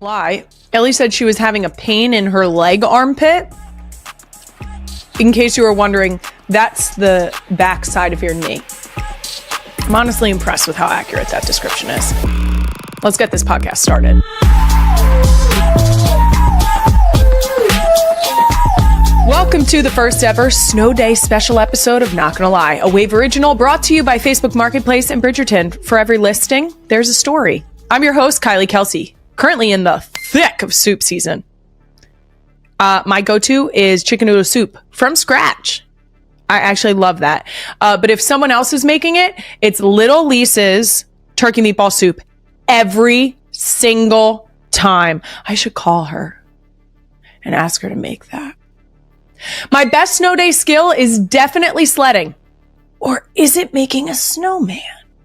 Lie. Ellie said she was having a pain in her leg armpit. In case you were wondering, that's the back side of your knee. I'm honestly impressed with how accurate that description is. Let's get this podcast started. Welcome to the first ever Snow Day special episode of Not Gonna Lie, a Wave original brought to you by Facebook Marketplace and Bridgerton. For every listing, there's a story. I'm your host, Kylie Kelce. Currently in the thick of soup season. My go-to is chicken noodle soup from scratch. I actually love that. But if someone else is making it, it's Little Lisa's turkey meatball soup every single time. I should call her and ask her to make that. My best snow day skill is definitely sledding. Or is it making a snowman?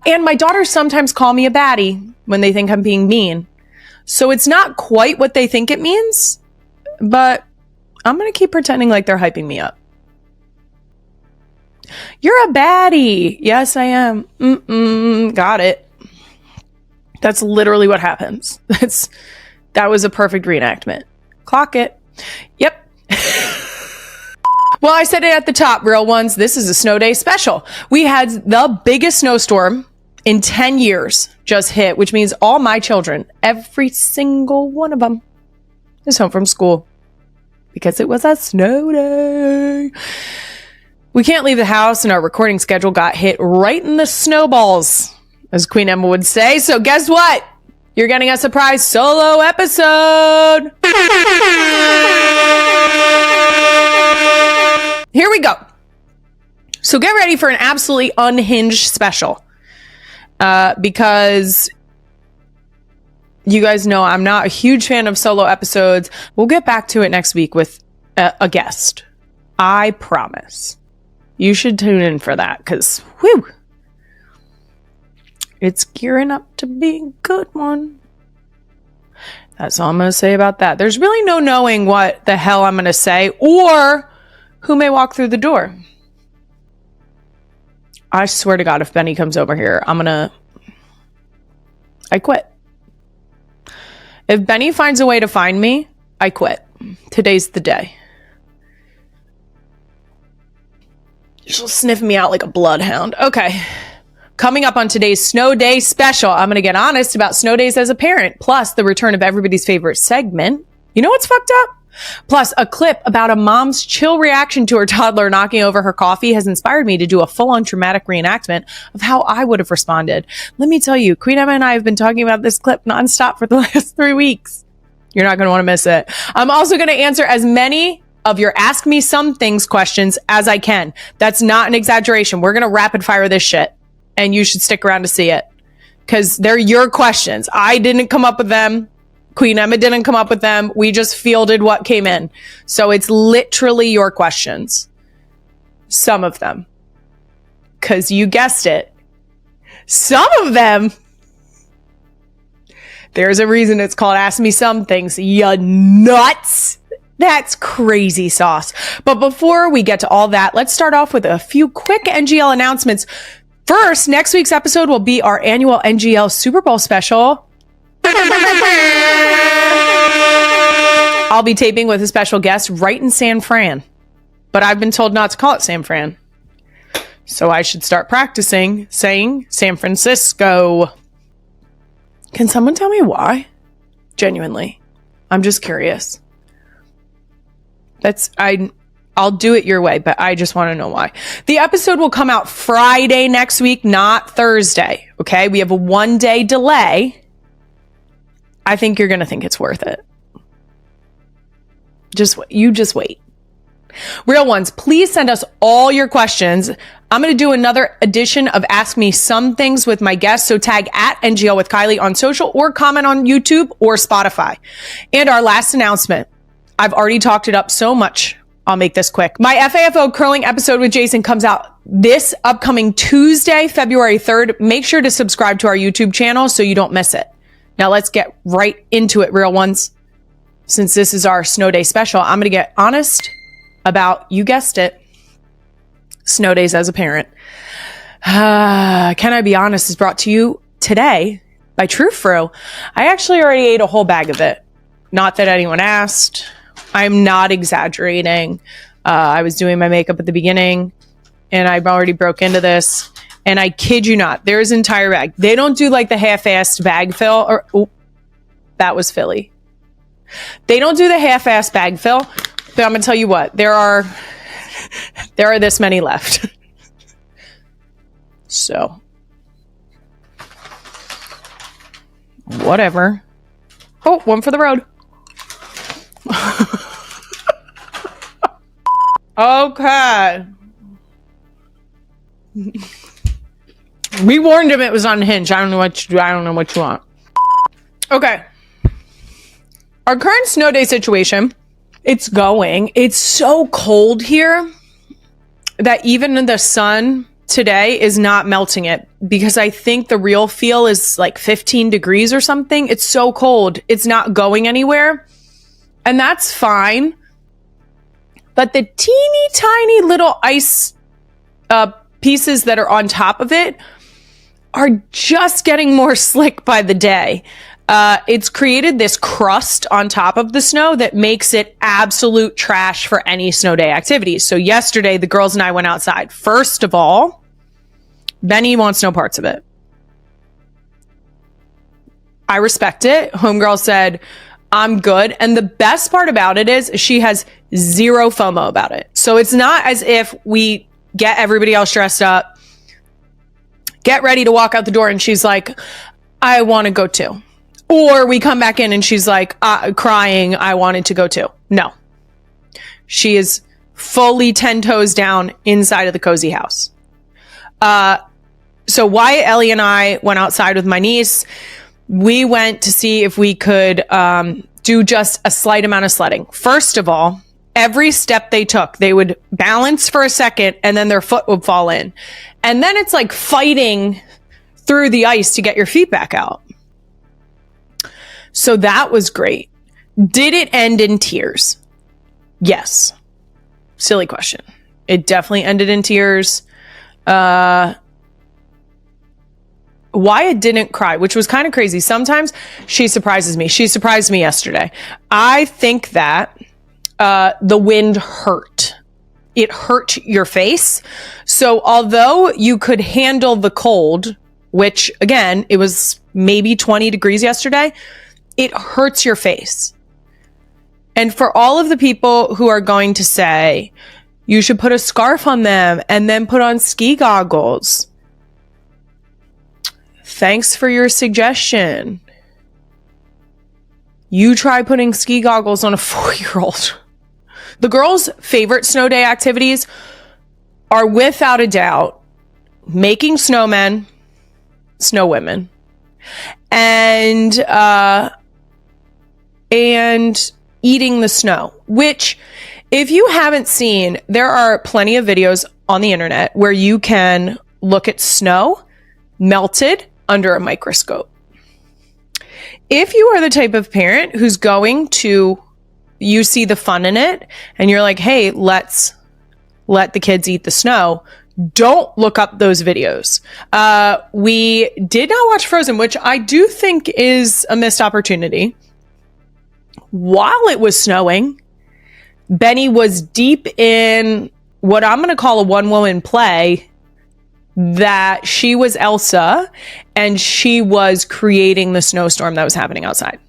And my daughters sometimes call me a baddie when they think I'm being mean. So it's not quite what they think it means, but I'm going to keep pretending like they're hyping me up. You're a baddie. Yes, I am. Got it. That's literally what happens. That was a perfect reenactment. Clock it. Yep. Well, I said it at the top, real ones. This is a snow day special. We had the biggest snowstorm in 10 years just hit, which means all my children, every single one of them, is home from school because it was a snow day. We can't leave the house, and our recording schedule got hit right in the snowballs, as Queen Emma would say. So guess what? You're getting a surprise solo episode. Here we go. So get ready for an absolutely unhinged special. Because you guys know I'm not a huge fan of solo episodes. We'll get back to it next week with a guest. I promise. You should tune in for that because, whew, it's gearing up to be a good one. That's all I'm going to say about that. There's really no knowing what the hell I'm going to say or who may walk through the door. I swear to God, if Benny comes over here, I quit. If Benny finds a way to find me, I quit. Today's the day. She'll sniff me out like a bloodhound. Okay. Coming up on today's Snow Day special, I'm going to get honest about snow days as a parent, plus the return of everybody's favorite segment. You know what's fucked up? Plus, a clip about a mom's chill reaction to her toddler knocking over her coffee has inspired me to do a full-on traumatic reenactment of how I would have responded. Let me tell you, Queen Emma and I have been talking about this clip nonstop for the last 3 weeks. You're not going to want to miss it. I'm also going to answer as many of your Ask Me Some Things questions as I can. That's not an exaggeration. We're going to rapid fire this shit, and you should stick around to see it because they're your questions. I didn't come up with them. Queen Emma didn't come up with them. We just fielded what came in. So it's literally your questions. Some of them. Because you guessed it. Some of them. There's a reason it's called Ask Me Some Things. You nuts. That's crazy sauce. But before we get to all that, let's start off with a few quick NGL announcements. First, next week's episode will be our annual NGL Super Bowl special. I'll be taping with a special guest right in San Fran, but I've been told not to call it San Fran. So I should start practicing saying San Francisco. Can someone tell me why? Genuinely. I'm just curious. I'll do it your way, but I just want to know why. The episode will come out Friday next week, not Thursday. Okay? We have a 1-day delay. I think you're going to think it's worth it. Just wait. Real ones, please send us all your questions. I'm going to do another edition of Ask Me Some Things with my guests. So tag at NGL with Kylie on social or comment on YouTube or Spotify. And our last announcement. I've already talked it up so much. I'll make this quick. My FAFO curling episode with Jason comes out this upcoming Tuesday, February 3rd. Make sure to subscribe to our YouTube channel so you don't miss it. Now let's get right into it, real ones. Since this is our Snow Day special, I'm going to get honest about, you guessed it, snow days as a parent. Can I Be Honest is brought to you today by True Fru. I actually already ate a whole bag of it. Not that anyone asked. I'm not exaggerating. I was doing my makeup at the beginning and I've already broke into this. And I kid you not, there's an entire bag. They don't do like the half-assed bag fill or, oh, that was Philly. They don't do the half-assed bag fill, but I'm going to tell you what, there are this many left. So, whatever. Oh, one for the road. Okay. We warned him it was unhinged. I don't know what you want. Okay. Our current snow day situation, it's so cold here that even the sun today is not melting it, because I think the real feel is like 15 degrees or something. It's so cold. It's not going anywhere. And that's fine. But the teeny tiny little ice pieces that are on top of it are just getting more slick by the day. It's created this crust on top of the snow that makes it absolute trash for any snow day activities. So yesterday, the girls and I went outside. First of all, Benny wants no parts of it. I respect it. Homegirl said, I'm good. And the best part about it is she has zero FOMO about it. So it's not as if we get everybody else dressed up, get ready to walk out the door, and she's like, I want to go too. Or we come back in and she's like, crying, I wanted to go too. No. She is fully 10 toes down inside of the cozy house. So Wyatt, Ellie, and I went outside with my niece. We went to see if we could do just a slight amount of sledding. First of all, every step they took, they would balance for a second and then their foot would fall in. And then it's like fighting through the ice to get your feet back out. So that was great. Did it end in tears? Yes. Silly question. It definitely ended in tears. Wyatt didn't cry, which was kind of crazy. Sometimes she surprises me. She surprised me yesterday. I think that the wind hurt. It hurt your face. So although you could handle the cold, which again, it was maybe 20 degrees yesterday, it hurts your face. And for all of the people who are going to say, you should put a scarf on them and then put on ski goggles. Thanks for your suggestion. You try putting ski goggles on a 4-year-old. The girls' favorite snow day activities are without a doubt making snowmen, snow women, and eating the snow, which if you haven't seen, there are plenty of videos on the internet where you can look at snow melted under a microscope. If you are the type of parent who's going to, you see the fun in it and you're like, hey, let's let the kids eat the snow, don't look up those videos. We did not watch Frozen, which I do think is a missed opportunity. While it was snowing, Benny was deep in what I'm going to call a one-woman play, that she was Elsa and she was creating the snowstorm that was happening outside.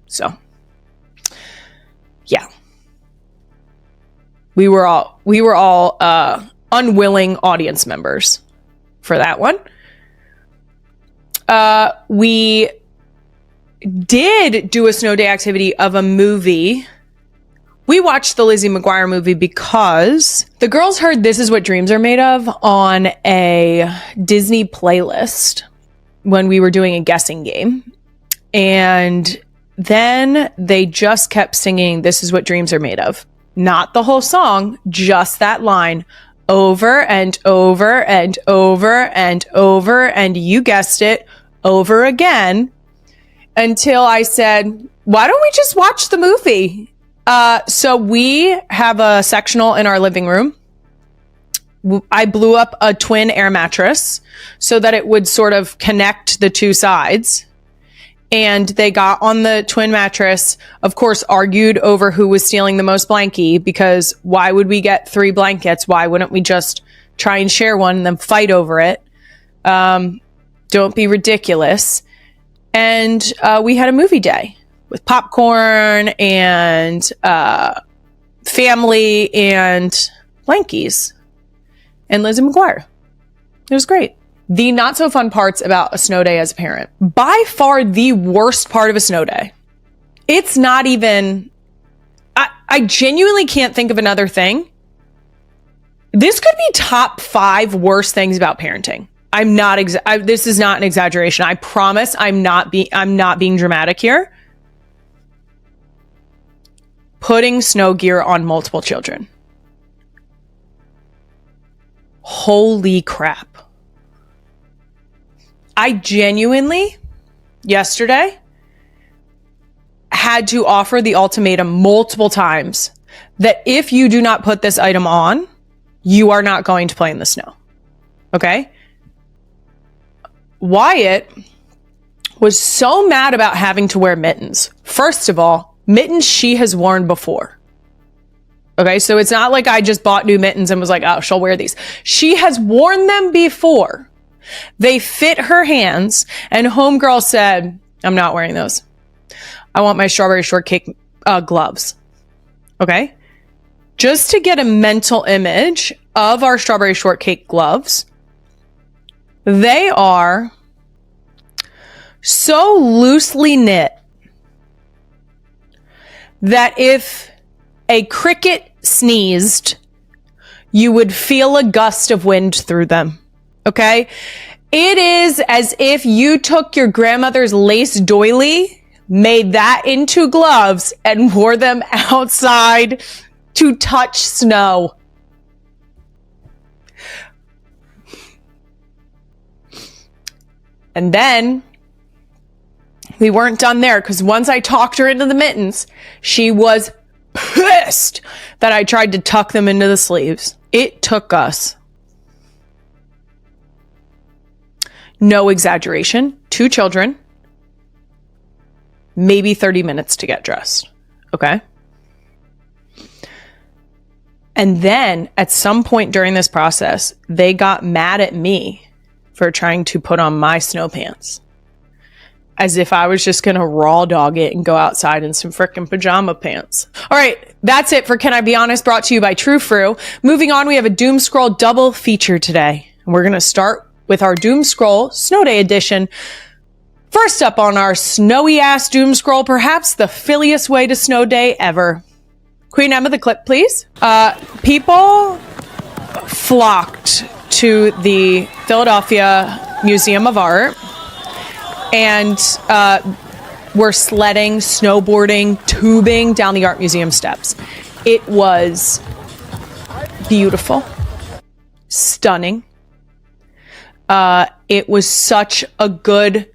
So, yeah. We were all unwilling audience members for that one. We did do a snow day activity of a movie. We watched the Lizzie McGuire movie because the girls heard This Is What Dreams Are Made Of on a Disney playlist when we were doing a guessing game. And then they just kept singing This Is What Dreams Are Made Of. Not the whole song, just that line over and over and over and over. And you guessed it, over again. Until I said, why don't we just watch the movie? So we have a sectional in our living room. I blew up a twin air mattress so that it would sort of connect the two sides. and they got on the twin mattress, of course, argued over who was stealing the most blankie, because why would we get 3 blankets? Why wouldn't we just try and share one and then fight over it? Don't be ridiculous. And we had a movie day with popcorn and family and blankies and Lizzie McGuire. It was great. The not so fun parts about a snow day as a parent. By far the worst part of a snow day. It's not even, I genuinely can't think of another thing. This could be top 5 worst things about parenting. This is not an exaggeration. I promise I'm not being dramatic here. Putting snow gear on multiple children. Holy crap. I genuinely, yesterday, had to offer the ultimatum multiple times that if you do not put this item on, you are not going to play in the snow. Okay? Wyatt was so mad about having to wear mittens. First of all, mittens she has worn before. Okay, so it's not like I just bought new mittens and was like, oh, she'll wear these. She has worn them before. They fit her hands, and homegirl said, I'm not wearing those. I want my strawberry shortcake gloves. Okay? Just to get a mental image of our strawberry shortcake gloves, they are so loosely knit that if a cricket sneezed, you would feel a gust of wind through them. Okay? It is as if you took your grandmother's lace doily, made that into gloves, and wore them outside to touch snow. And then we weren't done there, because once I talked her into the mittens, she was pissed that I tried to tuck them into the sleeves. It took us, no exaggeration, 2 children, maybe 30 minutes to get dressed. Okay? And then at some point during this process, they got mad at me for trying to put on my snow pants, as if I was just going to raw dog it and go outside in some frickin' pajama pants. All right, that's it for Can I Be Honest, brought to you by True Fru. Moving on, we have a Doom Scroll double feature today. And we're going to start with our Doom Scroll Snow Day edition. First up on our snowy ass Doom Scroll, perhaps the Philliest way to snow day ever. Queen Emma, the clip, please. People flocked to the Philadelphia Museum of Art and were sledding, snowboarding, tubing down the Art Museum steps. It was beautiful, stunning. It was such a good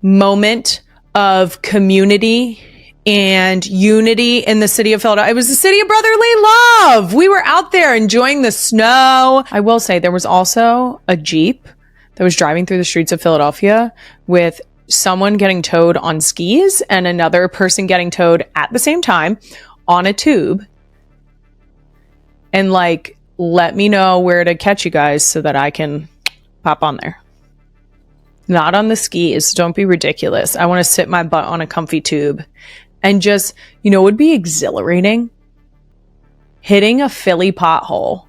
moment of community and unity in the city of Philadelphia. It was the city of brotherly love. We were out there enjoying the snow. I will say there was also a Jeep that was driving through the streets of Philadelphia with someone getting towed on skis and another person getting towed at the same time on a tube. And like, let me know where to catch you guys so that I can pop on there. Not on the skis. Don't be ridiculous. I want to sit my butt on a comfy tube and just, you know, it would be exhilarating hitting a Philly pothole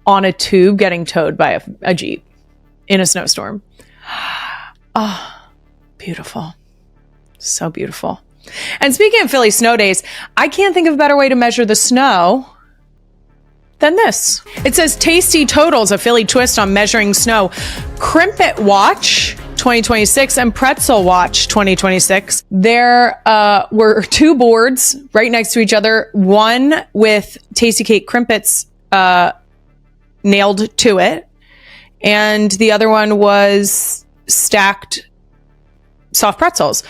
on a tube getting towed by a Jeep in a snowstorm. Oh, beautiful. So beautiful. And speaking of Philly snow days, I can't think of a better way to measure the snow than this. It says Tasty Totals, a Philly twist on measuring snow. Crimpet Watch 2026 and Pretzel Watch 2026. There were 2 boards right next to each other, one with Tasty Cake Crimpets nailed to it, and the other one was stacked soft pretzels.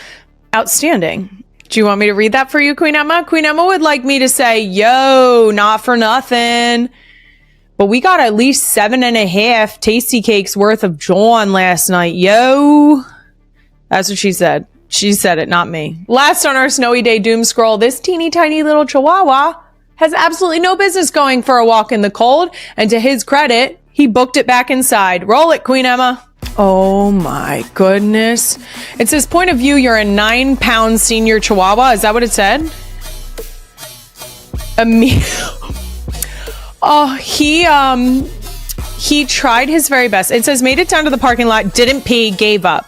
Outstanding. Do you want me to read that for you, Queen Emma? Queen Emma would like me to say, yo, not for nothing. But we got at least 7.5 Tasty Cakes worth of John last night. Yo. That's what she said. She said it, not me. Last on our snowy day doom scroll, this teeny tiny little chihuahua has absolutely no business going for a walk in the cold. And to his credit, he booked it back inside. Roll it, Queen Emma. Oh my goodness. It says, point of view, you're a 9-pound senior chihuahua. Is that what it said? He tried his very best. It says, made it down to the parking lot, didn't pee, gave up.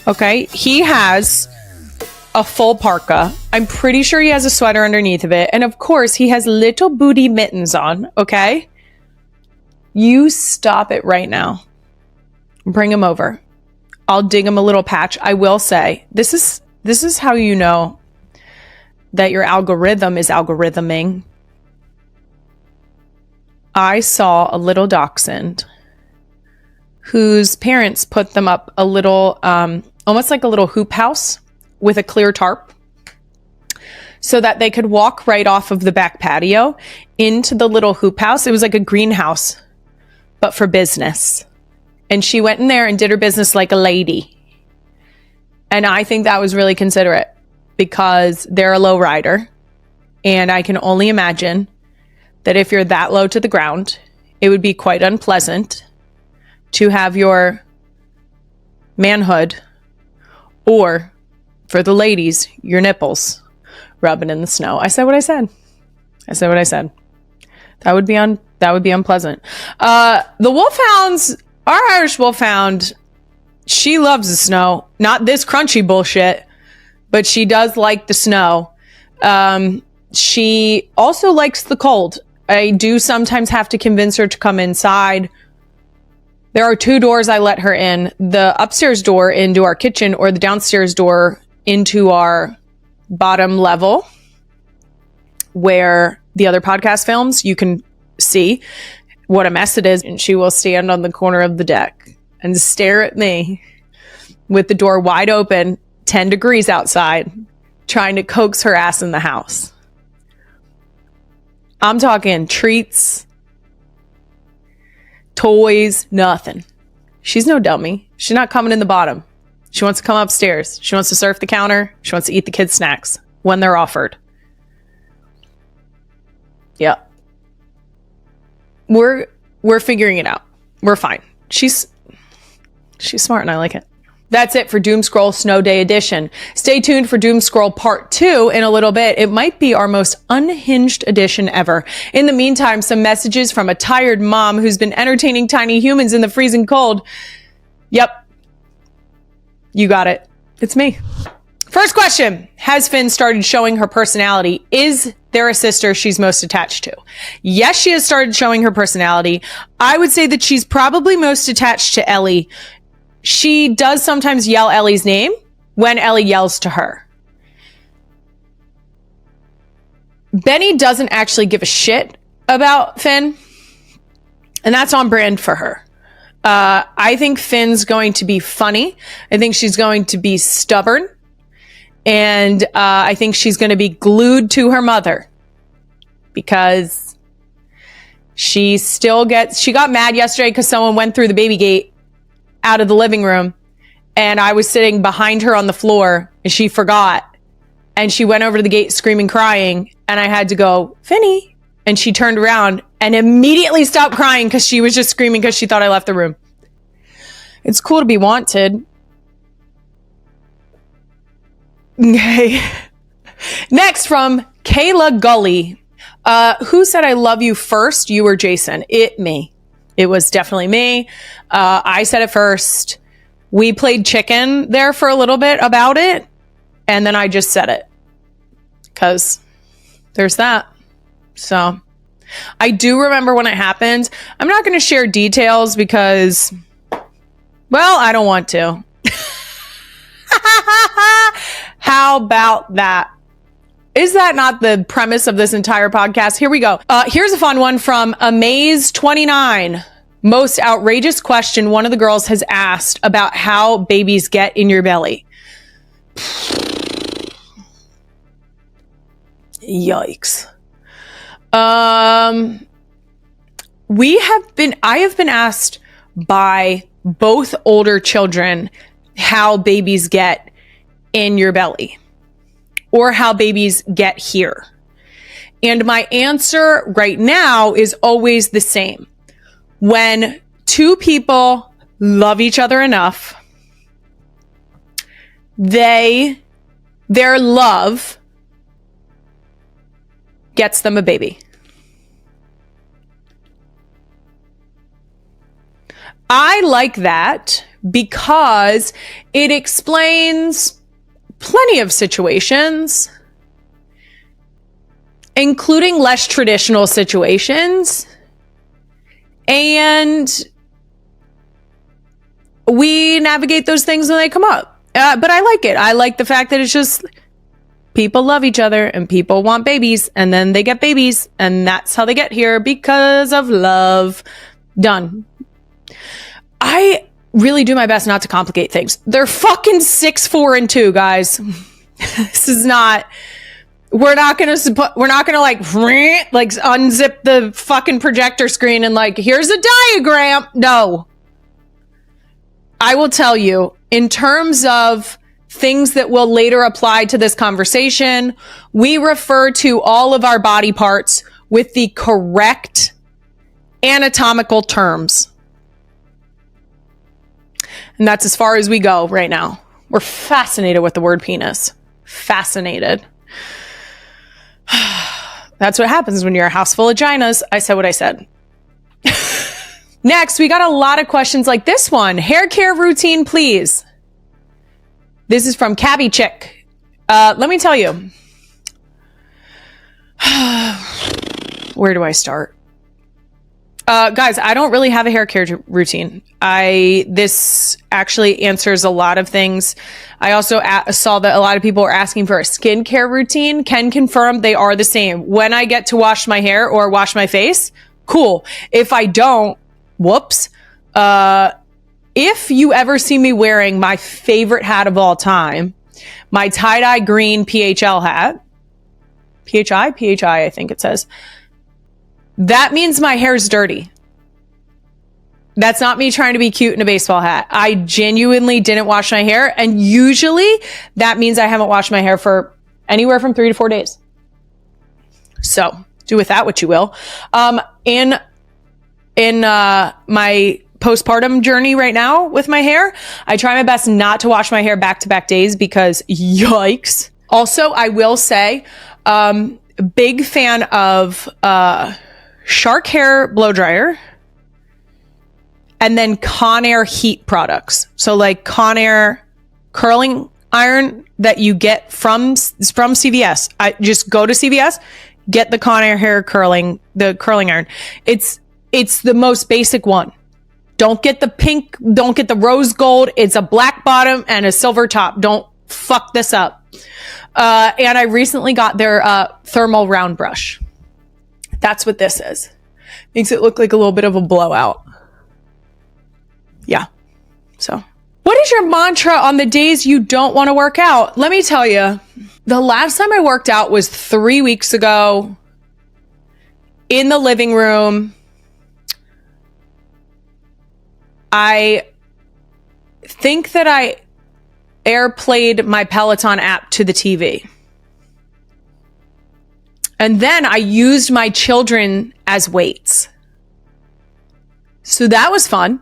Okay. He has a full parka. I'm pretty sure he has a sweater underneath of it. And of course, he has little booty mittens on. Okay. You stop it right now. Bring him over. I'll dig him a little patch. I will say, this is how you know that your algorithm is algorithming. I saw a little dachshund whose parents put them up a little, almost like a little hoop house with a clear tarp so that they could walk right off of the back patio into the little hoop house. It was like a greenhouse, but for business. And she went in there and did her business like a lady. And I think that was really considerate because they're a low rider. And I can only imagine that if you're that low to the ground, it would be quite unpleasant to have your manhood, or for the ladies, your nipples rubbing in the snow. I said what I said. I said what I said. That would be unpleasant. The wolfhounds, our Irish wolfhound, she loves the snow. Not this crunchy bullshit, but she does like the snow. She also likes the cold. I do sometimes have to convince her to come inside. There are 2 doors I let her in. The upstairs door into our kitchen, or the downstairs door into our bottom level where the other podcast films. You can see what a mess it is. And she will stand on the corner of the deck and stare at me with the door wide open, 10 degrees outside, trying to coax her ass in the house. I'm talking treats, toys, nothing. She's no dummy. She's not coming in the bottom. She wants to come upstairs. She wants to surf the counter. She wants to eat the kids' snacks when they're offered. Yep. We're figuring it out. We're fine. She's smart and I like it. That's it for Doom Scroll Snow Day edition. Stay tuned for Doom Scroll Part 2 in a little bit. It might be our most unhinged edition ever. In the meantime, some messages from a tired mom who's been entertaining tiny humans in the freezing cold. Yep. You got it. It's me. First question. Has Finn started showing her personality? Is there a sister she's most attached to? Yes, she has started showing her personality. I would say that she's probably most attached to Ellie. She does sometimes yell Ellie's name when Ellie yells to her. Benny doesn't actually give a shit about Finn, and that's on brand for her. I think Finn's going to be funny. I think she's going to be stubborn. And I think she's going to be glued to her mother because she got mad yesterday because someone went through the baby gate out of the living room, and I was sitting behind her on the floor and she forgot, and she went over to the gate screaming, crying, and I had to go, Finny, and she turned around and immediately stopped crying because she was just screaming because she thought I left the room. It's cool to be wanted. Okay. Next from Kayla Gully. Who said I love you first, you or Jason? Me. It was definitely me. I said it first. We played chicken there for a little bit about it, and then I just said it. Because there's that. So I do remember when it happened. I'm not going to share details because, well, I don't want to. How about that? Is that not the premise of this entire podcast? Here we go. Here's a fun one from Amaze29. Most outrageous question one of the girls has asked about how babies get in your belly. Yikes. I have been asked by both older children how babies get in your belly or how babies get here? And my answer right now is always the same. When two people love each other enough, their love gets them a baby. I like that because it explains plenty of situations, including less traditional situations. And we navigate those things when they come up. But I like it. I like the fact that it's just people love each other and people want babies and then they get babies and that's how they get here because of love. Done. I really do my best not to complicate things. They're fucking 6, 4, and 2, guys. This is not, we're not gonna like unzip the fucking projector screen and like, here's a diagram. No. I will tell you, in terms of things that will later apply to this conversation, we refer to all of our body parts with the correct anatomical terms. And that's as far as we go right now. We're fascinated with the word penis. Fascinated. That's what happens when you're a house full of vaginas. I said what I said. Next, we got a lot of questions like this one. Hair care routine, please. This is from Cabby Chick. Let me tell you. Where do I start? Guys, I don't really have a hair care routine. This actually answers a lot of things. I also saw that a lot of people are asking for a skincare routine. Can confirm they are the same. When I get to wash my hair or wash my face, cool. If I don't, whoops. If you ever see me wearing my favorite hat of all time, my tie-dye green PHL hat, PHI, I think it says, that means my hair's dirty. That's not me trying to be cute in a baseball hat. I genuinely didn't wash my hair. And usually that means I haven't washed my hair for anywhere from 3 to 4 days. So do with that what you will. In my postpartum journey right now with my hair, I try my best not to wash my hair back-to-back days because yikes. Also, I will say, big fan of Shark hair blow dryer and then Conair heat products. So like Conair curling iron that you get from CVS. I just go to CVS, get the Conair hair curling iron. It's the most basic one. Don't get the pink, don't get the rose gold. It's a black bottom and a silver top. Don't fuck this up. And I recently got their thermal round brush. That's what this is. Makes it look like a little bit of a blowout. Yeah. So, what is your mantra on the days you don't want to work out? Let me tell you, the last time I worked out was 3 weeks ago in the living room. I think that I AirPlayed my Peloton app to the TV. And then I used my children as weights. So that was fun.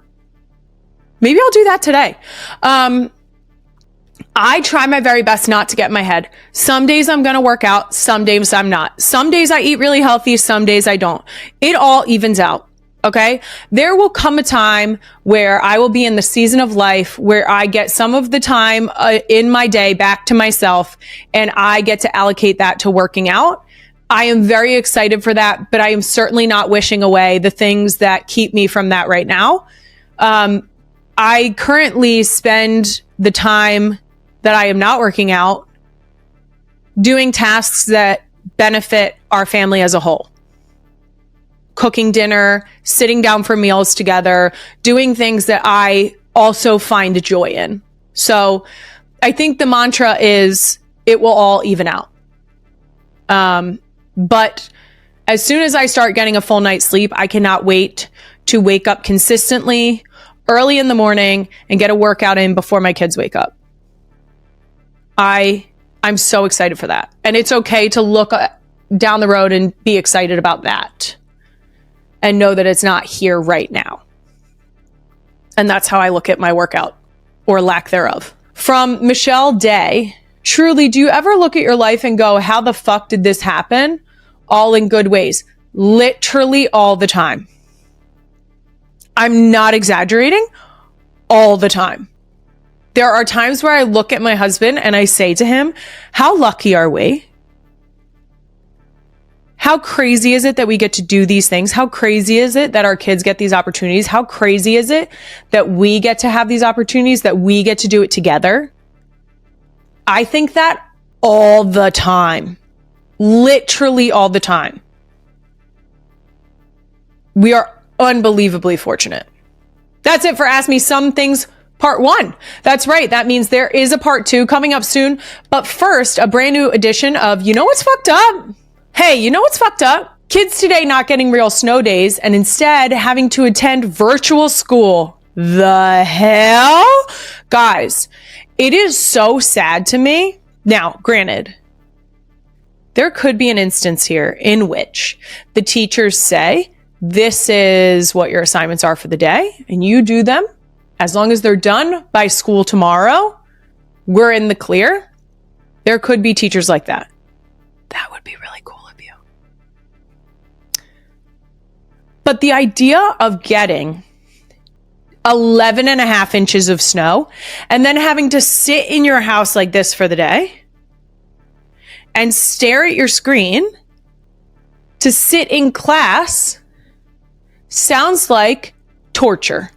Maybe I'll do that today. I try my very best not to get in my head. Some days I'm going to work out. Some days I'm not. Some days I eat really healthy. Some days I don't. It all evens out. Okay. There will come a time where I will be in the season of life where I get some of the time in my day back to myself and I get to allocate that to working out. I am very excited for that, but I am certainly not wishing away the things that keep me from that right now. I currently spend the time that I am not working out doing tasks that benefit our family as a whole. Cooking dinner, sitting down for meals together, doing things that I also find joy in. So I think the mantra is it will all even out. But as soon as I start getting a full night's sleep, I cannot wait to wake up consistently early in the morning and get a workout in before my kids wake up. I'm so excited for that. And it's okay to look down the road and be excited about that and know that it's not here right now. And that's how I look at my workout, or lack thereof. From Michelle Day, truly, do you ever look at your life and go, how the fuck did this happen? All in good ways. Literally all the time. I'm not exaggerating. All the time. There are times where I look at my husband and I say to him, how lucky are we? How crazy is it that we get to do these things? How crazy is it that our kids get these opportunities? How crazy is it that we get to have these opportunities, that we get to do it together? I think that all the time. Literally all the time. We are unbelievably fortunate. That's it for Ask Me Some Things Part 1. That's right. That means there is a Part 2 coming up soon. But first, a brand new edition of You Know What's Fucked Up? Hey, you know what's fucked up? Kids today not getting real snow days and instead having to attend virtual school. The hell? Guys, it is so sad to me. Now, granted, there could be an instance here in which the teachers say, this is what your assignments are for the day, and you do them. As long as they're done by school tomorrow, we're in the clear. There could be teachers like that. That would be really cool of you. But the idea of getting 11 and a half inches of snow and then having to sit in your house like this for the day and stare at your screen to sit in class sounds like torture.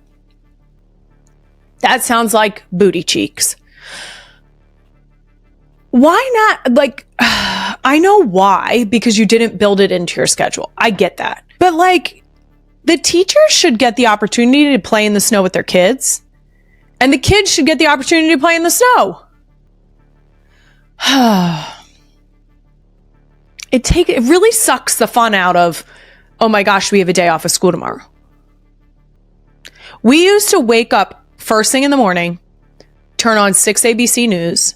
That sounds like booty cheeks. Why not? Like, I know why, because you didn't build it into your schedule. I get that. But like, the teachers should get the opportunity to play in the snow with their kids. And the kids should get the opportunity to play in the snow. It really sucks the fun out of, oh my gosh, we have a day off of school tomorrow. We used to wake up first thing in the morning, turn on 6 ABC News,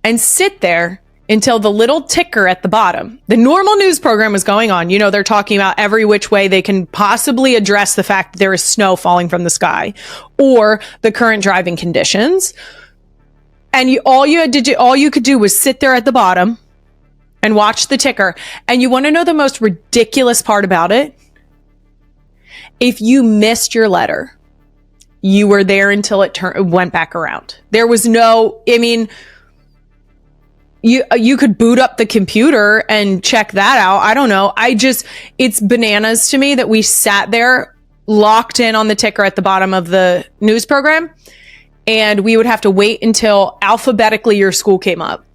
and sit there until the little ticker at the bottom, the normal news program was going on. You know, they're talking about every which way they can possibly address the fact that there is snow falling from the sky or the current driving conditions. And all you could do was sit there at the bottom and watch the ticker. And you want to know the most ridiculous part about it? If you missed your letter, you were there until it went back around. There was no, I mean, you could boot up the computer and check that out. I don't know. It's bananas to me that we sat there locked in on the ticker at the bottom of the news program, and we would have to wait until alphabetically your school came up.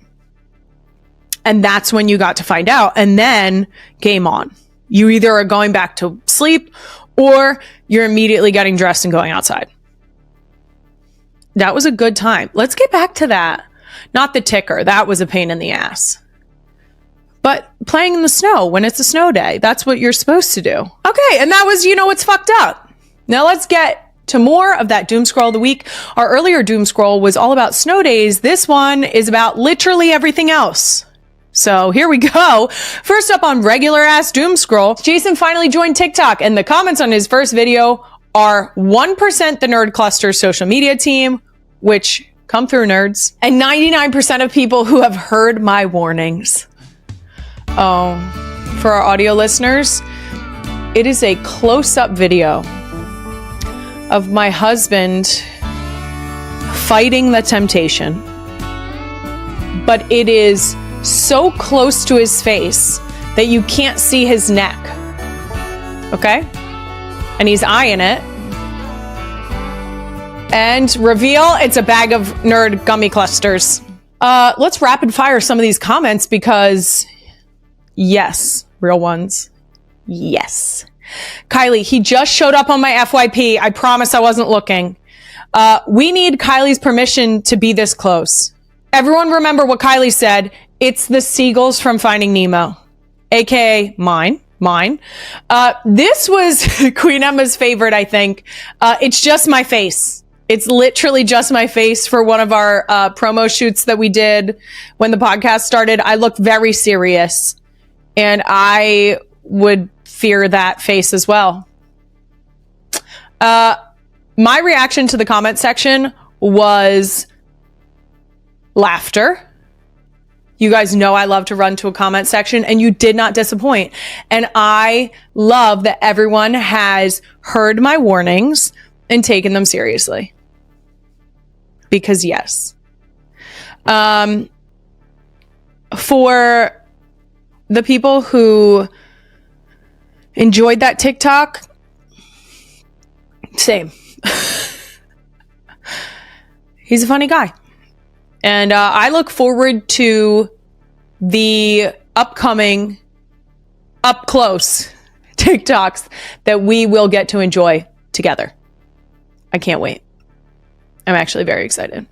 And that's when you got to find out. And then game on. You either are going back to sleep or you're immediately getting dressed and going outside. That was a good time. Let's get back to that. Not the ticker. That was a pain in the ass. But playing in the snow when it's a snow day. That's what you're supposed to do. Okay. And that was, you know, what's fucked up. Now let's get to more of that doom scroll of the week. Our earlier doom scroll was all about snow days. This one is about literally everything else. So here we go. First up on regular ass doom scroll, Jason finally joined TikTok, and the comments on his first video are 1% the Nerd Cluster social media team, which come through nerds, and 99% of people who have heard my warnings. Oh, for our audio listeners, it is a close-up video of my husband fighting the temptation, but it is so close to his face that you can't see his neck. Okay? And he's eyeing it. And reveal, it's a bag of nerd gummy clusters. Let's rapid fire some of these comments because, yes, real ones. Yes. Kylie, he just showed up on my FYP. I promise I wasn't looking. We need Kylie's permission to be this close. Everyone remember what Kylie said. It's the seagulls from Finding Nemo, aka mine. This was Queen Emma's favorite, I think. It's just my face. It's literally just my face for one of our promo shoots that we did when the podcast started. I look very serious, and I would fear that face as well. My reaction to the comment section was laughter. You guys know I love to run to a comment section, and you did not disappoint. And I love that everyone has heard my warnings and taken them seriously. Because yes. For the people who enjoyed that TikTok, same. He's a funny guy. And I look forward to the upcoming up close TikToks that we will get to enjoy together. I can't wait. I'm actually very excited.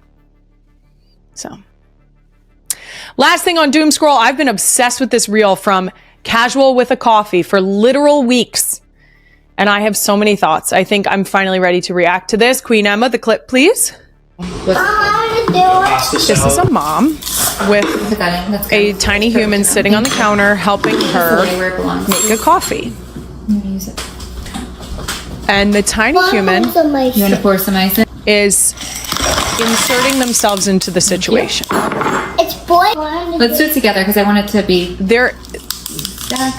So, last thing on Doom Scroll, I've been obsessed with this reel from Casual with a Coffee for literal weeks. And I have so many thoughts. I think I'm finally ready to react to this. Queen Emma, the clip, please. This is a mom with a tiny human sitting on the counter helping her make a coffee. And the tiny human is inserting themselves into the situation. It's boy. Let's do it together because I want it to be there.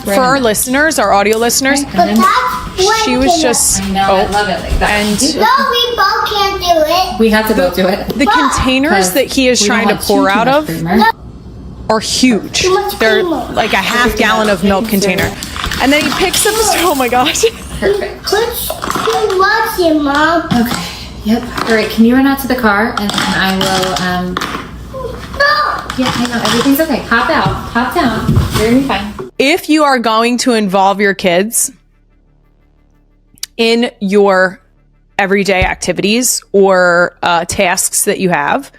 For our listeners, our audio listeners, she was just. I know, I love it like that. And no, we both can't do it. We have to both do it. The containers that he is trying to pour out of are huge. They're like a half gallon of milk container. And then he picks up. Oh my gosh. Perfect. He loves you, Mom. Okay. Yep. All right. Can you run out to the car and then I will. No. Yeah, I know. Everything's okay. Hop out. Hop down. You're gonna be fine. If you are going to involve your kids in your everyday activities or tasks that you have,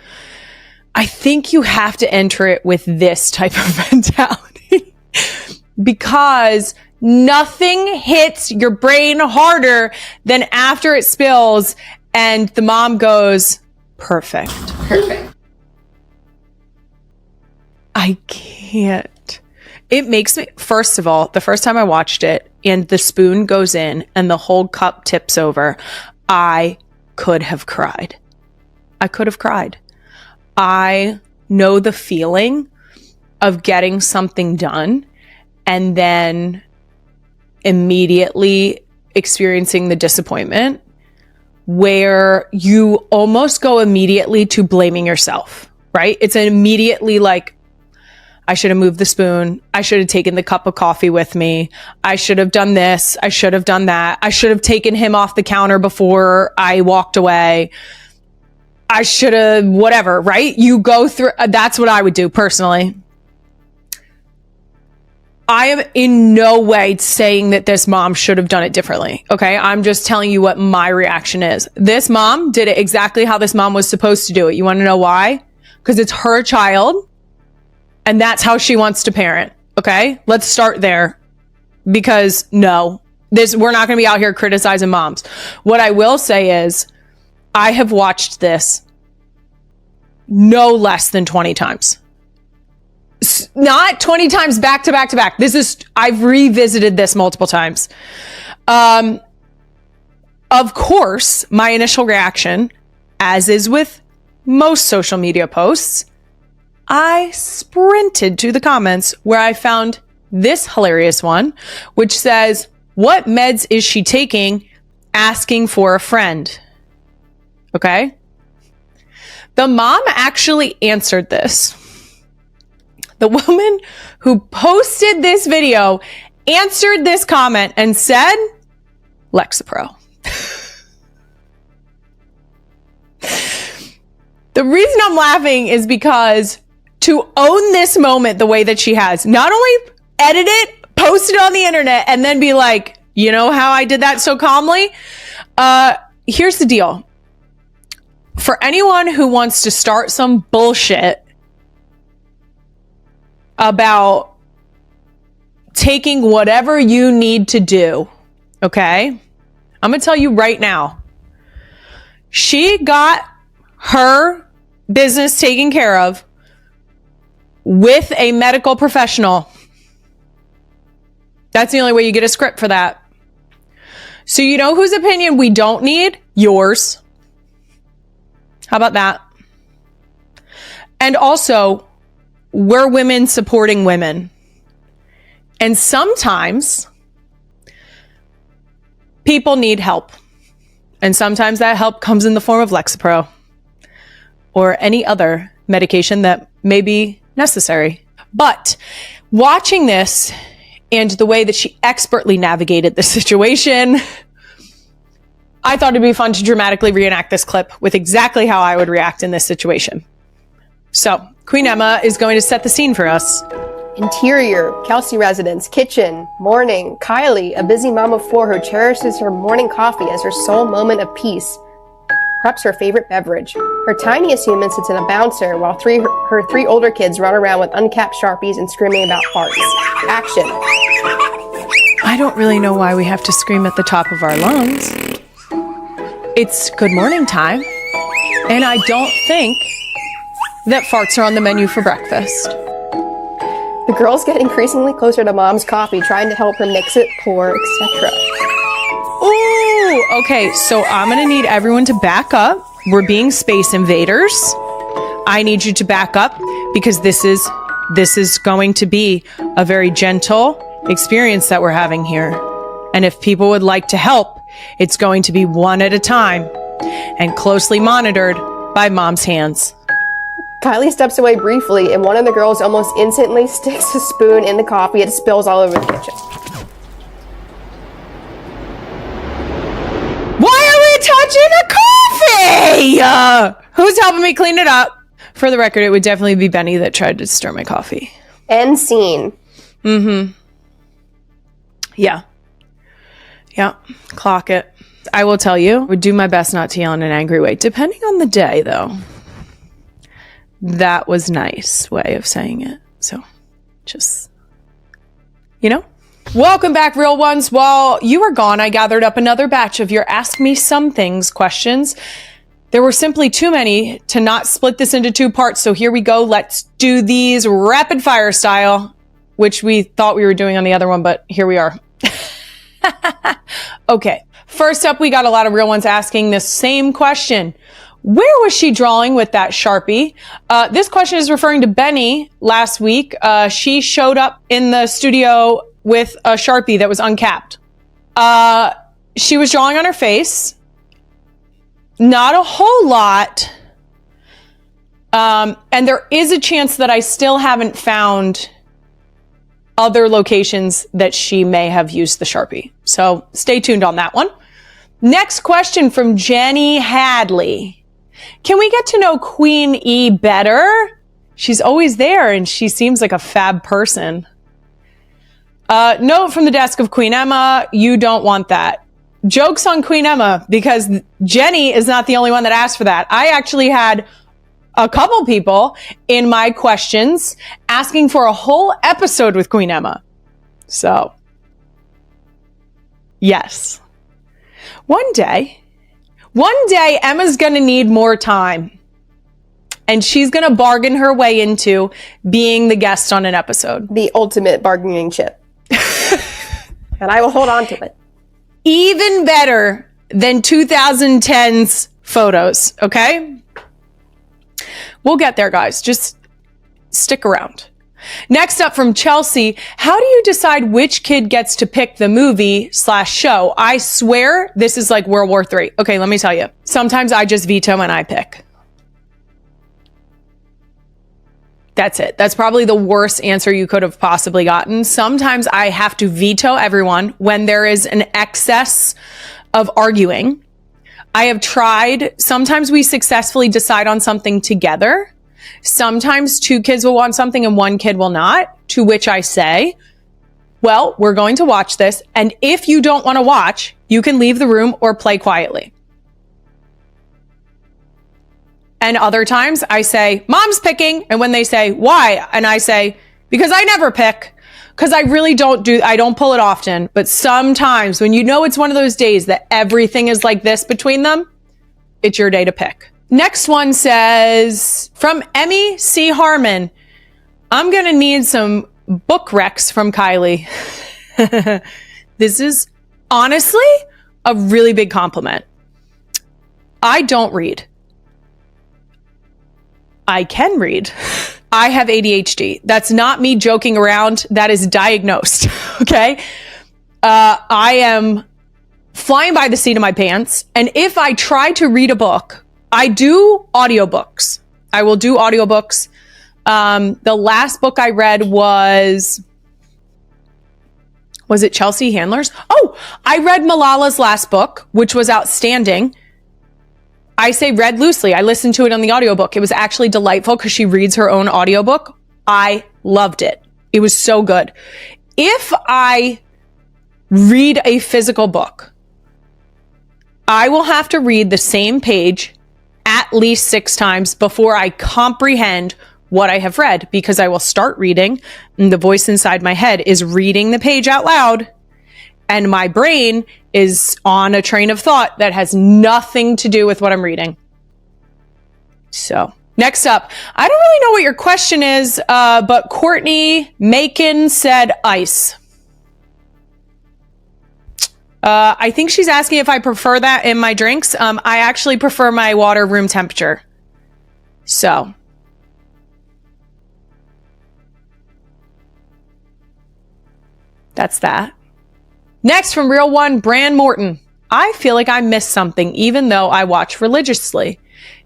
I think you have to enter it with this type of mentality because nothing hits your brain harder than after it spills and the mom goes, perfect. Perfect. I can't. It makes me, first of all, the first time I watched it and the spoon goes in and the whole cup tips over, I could have cried. I could have cried. I know the feeling of getting something done and then immediately experiencing the disappointment where you almost go immediately to blaming yourself, right? It's an immediately like, I should have moved the spoon. I should have taken the cup of coffee with me. I should have done this. I should have done that. I should have taken him off the counter before I walked away. I should have, whatever, right? You go through, that's what I would do personally. I am in no way saying that this mom should have done it differently. Okay. I'm just telling you what my reaction is. This mom did it exactly how this mom was supposed to do it. You want to know why? Because it's her child. And that's how she wants to parent. Okay. Let's start there because no, we're not going to be out here criticizing moms. What I will say is I have watched this no less than 20 times. Not 20 times back to back to back. I've revisited this multiple times. Of course, my initial reaction, as is with most social media posts, I sprinted to the comments where I found this hilarious one, which says, what meds is she taking? Asking for a friend. Okay. The mom actually answered this. The woman who posted this video answered this comment and said, Lexapro. The reason I'm laughing is because to own this moment the way that she has, not only edit it, post it on the internet, and then be like, you know how I did that so calmly? Here's the deal. For anyone who wants to start some bullshit about taking whatever you need to do, okay? I'm going to tell you right now, She got her business taken care of with a medical professional. That's the only way you get a script for that. So you know whose opinion we don't need? Yours. How about that? And also, we're women supporting women. And sometimes people need help. And sometimes that help comes in the form of Lexapro or any other medication that may be necessary. But watching this and the way that she expertly navigated the situation, I thought it'd be fun to dramatically reenact this clip with exactly how I would react in this situation. So, Queen Emma is going to set the scene for us. Interior, Kelce residence, kitchen, morning. Kylie, a busy mom of 4 who cherishes her morning coffee as her sole moment of peace, preps her favorite beverage. Her tiniest human sits in a bouncer while her 3 older kids run around with uncapped Sharpies and screaming about farts. Action. I don't really know why we have to scream at the top of our lungs. It's good morning time, and I don't think that farts are on the menu for breakfast. The girls get increasingly closer to mom's coffee, trying to help her mix it, pour, etc. Ooh, okay, so I'm gonna need everyone to back up. We're being space invaders. I need you to back up because this is going to be a very gentle experience that we're having here. And if people would like to help, it's going to be one at a time and closely monitored by mom's hands. Kylie steps away briefly, and one of the girls almost instantly sticks a spoon in the coffee. It spills all over the kitchen. Why are we touching the coffee? Who's helping me clean it up? For the record, it would definitely be Benny that tried to stir my coffee. End scene. Yeah. Clock it. I will tell you, I would do my best not to yell in an angry way, depending on the day, though. That was nice way of saying it. So, just, Welcome back, real ones. While you were gone, I gathered up another batch of your Ask Me Some Things questions. There were simply too many to not split this into 2 parts. So here we go. Let's do these rapid fire style, which we thought we were doing on the other one, but here we are. Okay. First up, we got a lot of real ones asking the same question. Where was she drawing with that Sharpie? This question is referring to Benny last week. She showed up in the studio with a Sharpie that was uncapped. She was drawing on her face. Not a whole lot. And there is a chance that I still haven't found other locations that she may have used the Sharpie. So stay tuned on that one. Next question from Jenny Hadley. Can we get to know Queen E better? She's always there and she seems like a fab person. Note from the desk of Queen Emma, you don't want that. Joke's on Queen Emma because Jenny is not the only one that asked for that. I actually had a couple people in my questions asking for a whole episode with Queen Emma. So, yes. One day, Emma's going to need more time. And she's going to bargain her way into being the guest on an episode. The ultimate bargaining chip. And I will hold on to it. Even better than 2010's photos, okay? We'll get there, guys. Just stick around. Next up from Chelsea, how do you decide which kid gets to pick the movie/show? I swear this is like World War III. Okay, let me tell you. Sometimes I just veto and I pick. That's it. That's probably the worst answer you could have possibly gotten. Sometimes I have to veto everyone when there is an excess of arguing. I have tried. Sometimes we successfully decide on something together. Sometimes 2 kids will want something and 1 kid will not, to which I say, well, we're going to watch this. And if you don't want to watch, you can leave the room or play quietly. And other times I say, mom's picking. And when they say, why? And I say, because I never pick. Because I really I don't pull it often. But sometimes when you know it's one of those days that everything is like this between them, it's your day to pick. Next one says, from Emmy C. Harmon, I'm going to need some book recs from Kylie. This is honestly a really big compliment. I don't read. I can read. I have ADHD. That's not me joking around. That is diagnosed. Okay. I am flying by the seat of my pants. And if I try to read a book, I do audiobooks. I will do audiobooks. The last book I read was it Chelsea Handler's? Oh, I read Malala's last book, which was outstanding. I say read loosely. I listened to it on the audiobook. It was actually delightful because she reads her own audiobook. I loved it. It was so good. If I read a physical book, I will have to read the same page at least 6 times before I comprehend what I have read, because I will start reading and the voice inside my head is reading the page out loud and my brain is on a train of thought that has nothing to do with what I'm reading. So next up, I don't really know what your question is, but Courtney Macon said ice. I think she's asking if I prefer that in my drinks. I actually prefer my water room temperature. So that's that. Next from Real One, Bran Morton. I feel like I missed something even though I watch religiously.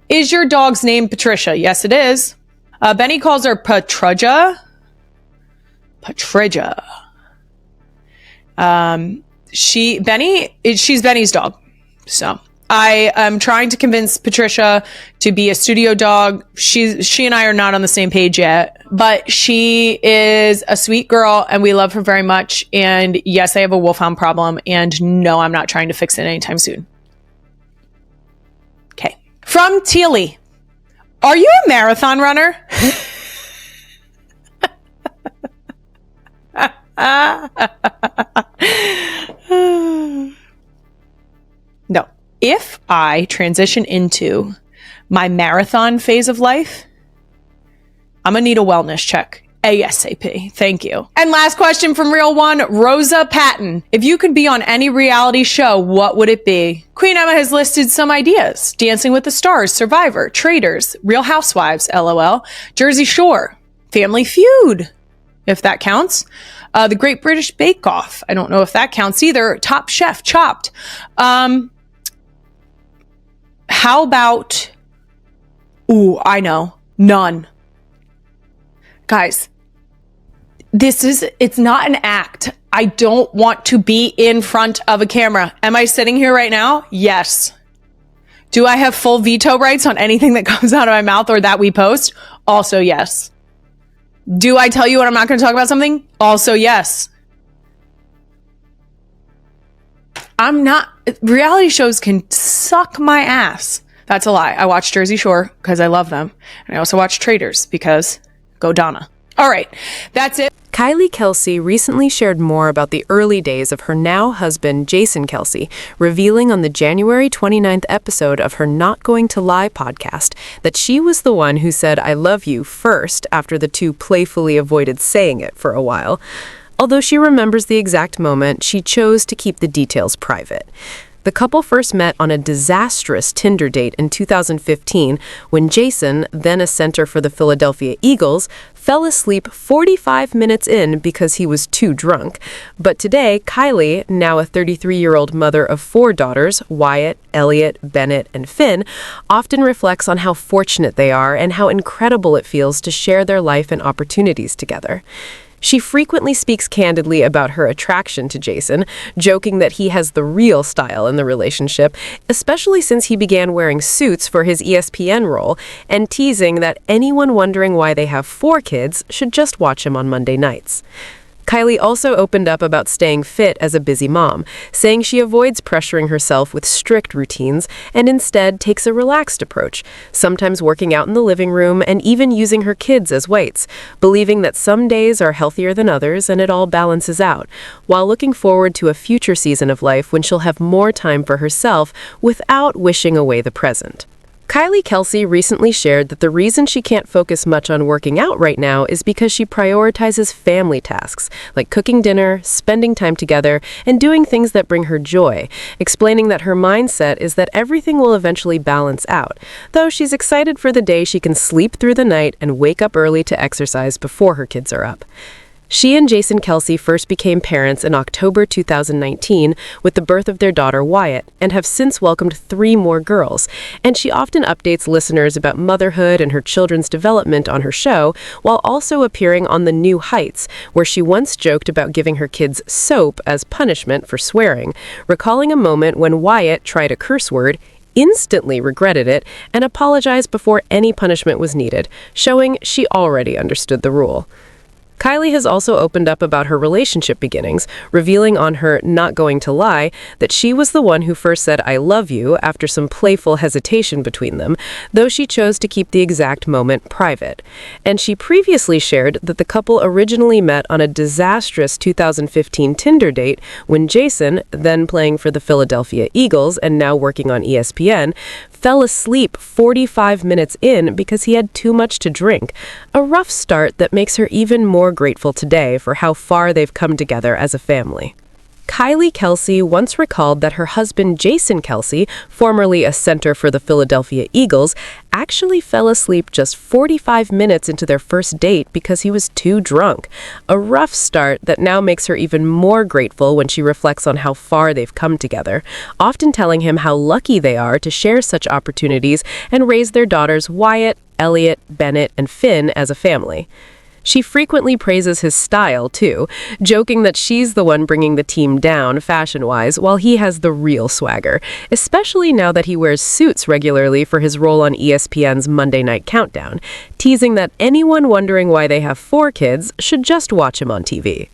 Is your dog's name Patricia? Yes, it is. Benny calls her Patruja. She's Benny's dog. So I am trying to convince Patricia to be a studio dog. She and I are not on the same page yet, but she is a sweet girl and we love her very much. And yes, I have a wolfhound problem, and no, I'm not trying to fix it anytime soon. Okay. From Teely. Are you a marathon runner? No. If I transition into my marathon phase of life, I'm going to need a wellness check. ASAP. Thank you. And last question from Real One, Rosa Patton. If you could be on any reality show, what would it be? Queen Emma has listed some ideas. Dancing with the Stars, Survivor, Traitors, Real Housewives, LOL, Jersey Shore, Family Feud, if that counts. The Great British Bake Off. I don't know if that counts either. Top Chef, Chopped. How about, I know, none. Guys, it's not an act. I don't want to be in front of a camera. Am I sitting here right now? Yes. Do I have full veto rights on anything that comes out of my mouth or that we post? Also, yes. Do I tell you when I'm not going to talk about something? Also, yes. Reality shows can suck my ass. That's a lie. I watch Jersey Shore because I love them. And I also watch Traitors because go Donna. All right. That's it. Kylie Kelce recently shared more about the early days of her now husband, Jason Kelce, revealing on the January 29th episode of her Not Going to Lie podcast that she was the one who said, "I love you" first, after the two playfully avoided saying it for a while. Although she remembers the exact moment, she chose to keep the details private. The couple first met on a disastrous Tinder date in 2015 when Jason, then a center for the Philadelphia Eagles, fell asleep 45 minutes in because he was too drunk. But today, Kylie, now a 33-year-old mother of 4 daughters, Wyatt, Elliot, Bennett, and Finn, often reflects on how fortunate they are and how incredible it feels to share their life and opportunities together. She frequently speaks candidly about her attraction to Jason, joking that he has the real style in the relationship, especially since he began wearing suits for his ESPN role, and teasing that anyone wondering why they have 4 kids should just watch him on Monday nights. Kylie also opened up about staying fit as a busy mom, saying she avoids pressuring herself with strict routines and instead takes a relaxed approach, sometimes working out in the living room and even using her kids as weights, believing that some days are healthier than others and it all balances out, while looking forward to a future season of life when she'll have more time for herself without wishing away the present. Kylie Kelce recently shared that the reason she can't focus much on working out right now is because she prioritizes family tasks, like cooking dinner, spending time together, and doing things that bring her joy, explaining that her mindset is that everything will eventually balance out, though she's excited for the day she can sleep through the night and wake up early to exercise before her kids are up. She and Jason Kelce first became parents in October 2019 with the birth of their daughter Wyatt, and have since welcomed 3 more girls. And she often updates listeners about motherhood and her children's development on her show, while also appearing on The New Heights, where she once joked about giving her kids soap as punishment for swearing, recalling a moment when Wyatt tried a curse word, instantly regretted it, and apologized before any punishment was needed, showing she already understood the rule. Kylie has also opened up about her relationship beginnings, revealing on her Not Going to Lie that she was the one who first said "I love you" after some playful hesitation between them, though she chose to keep the exact moment private. And she previously shared that the couple originally met on a disastrous 2015 Tinder date when Jason, then playing for the Philadelphia Eagles and now working on ESPN, fell asleep 45 minutes in because he had too much to drink, a rough start that makes her even more grateful today for how far they've come together as a family. Kylie Kelce once recalled that her husband Jason Kelce, formerly a center for the Philadelphia Eagles, actually fell asleep just 45 minutes into their first date because he was too drunk. A rough start that now makes her even more grateful when she reflects on how far they've come together, often telling him how lucky they are to share such opportunities and raise their daughters Wyatt, Elliot, Bennett, and Finn as a family. She frequently praises his style, too, joking that she's the one bringing the team down fashion-wise while he has the real swagger, especially now that he wears suits regularly for his role on ESPN's Monday Night Countdown, teasing that anyone wondering why they have 4 kids should just watch him on TV.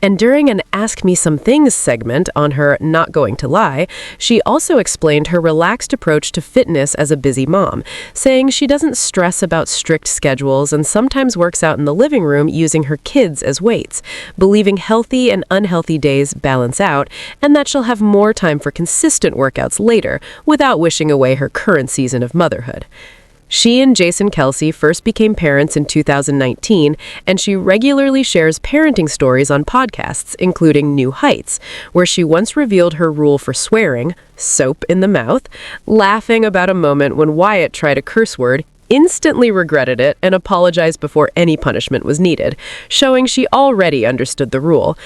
And during an Ask Me Some Things segment on her Not Going to Lie, she also explained her relaxed approach to fitness as a busy mom, saying she doesn't stress about strict schedules and sometimes works out in the living room using her kids as weights, believing healthy and unhealthy days balance out, and that she'll have more time for consistent workouts later without wishing away her current season of motherhood. She and Jason Kelce first became parents in 2019, and she regularly shares parenting stories on podcasts, including New Heights, where she once revealed her rule for swearing, soap in the mouth, laughing about a moment when Wyatt tried a curse word, instantly regretted it, and apologized before any punishment was needed, showing she already understood the rule.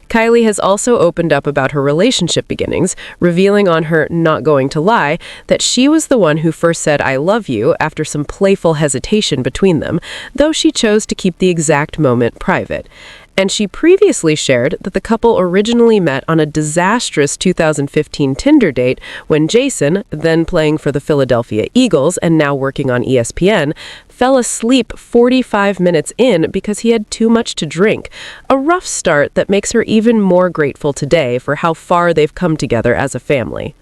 Kylie has also opened up about her relationship beginnings, revealing on her Not Going to Lie that she was the one who first said "I love you" after some playful hesitation between them, though she chose to keep the exact moment private. And she previously shared that the couple originally met on a disastrous 2015 Tinder date when Jason, then playing for the Philadelphia Eagles and now working on ESPN, fell asleep 45 minutes in because he had too much to drink, a rough start that makes her even more grateful today for how far they've come together as a family.